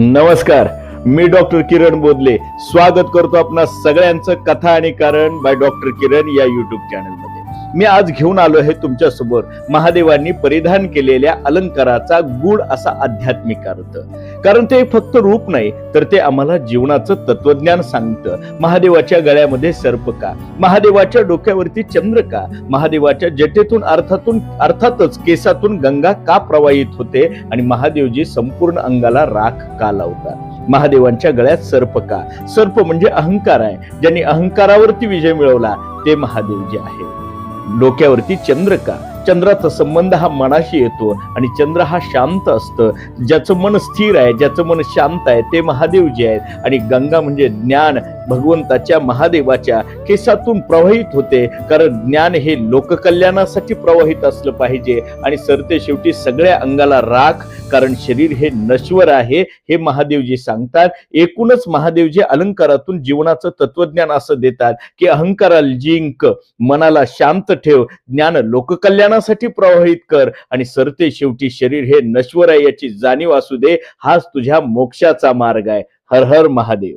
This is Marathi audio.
नमस्कार, मी डॉक्टर किरण बोदले स्वागत करतो आपणा सगळ्यांचं कथा आणि कारण बाय डॉक्टर किरण या युट्यूब चॅनल मध्ये। मी आज घेऊन आलो आहे तुमच्या समोर महादेवांनी परिधान केलेल्या अलंकाराचा गूढ असा आध्यात्मिक अर्थ। कारण ते फक्त रूप नाही तर ते आम्हाला जीवनाचं तत्वज्ञान सांगतं। महादेवाच्या गळ्यामध्ये सर्प का, महादेवाच्या डोक्यावरती चंद्र का, महादेवाच्या जटेतून अर्थातच केसातून गंगा का प्रवाहित होते आणि महादेवजी संपूर्ण अंगाला राख का लावतात। महादेवांच्या गळ्यात सर्प का, सर्प म्हणजे अहंकार आहे। ज्यांनी अहंकारावरती विजय मिळवला ते महादेवजी आहे। डोक्यावरती चंद्र का, चंद्राचा संबंध हा मनाशी येतो आणि चंद्र हा शांत असतं। ज्याचं मन स्थिर आहे, ज्याचं मन शांत आहे ते महादेवजी आहेत। आणि गंगा म्हणजे ज्ञान भगवंताच्या महादेवाच्या केसातून प्रवाहित होते। कारण ज्ञान हे लोककल्याणासाठी प्रवाहित असलं पाहिजे आणि सरते शेवटी सगळ्या अंगाला राख, कारण शरीर हे नश्वर आहे हे महादेवजी सांगतात। एकूणच महादेवजी अलंकारातून जीवनाचं तत्वज्ञान असं देतात की अहंकाराला जिंक, मनाला शांत ठेव, ज्ञान लोककल्याणासाठी प्रवाहित कर आणि सरते शेवटी शरीर हे नश्वर आहे याची जाणीव असू दे। हाच तुझ्या मोक्षाचा मार्ग आहे। हर हर महादेव।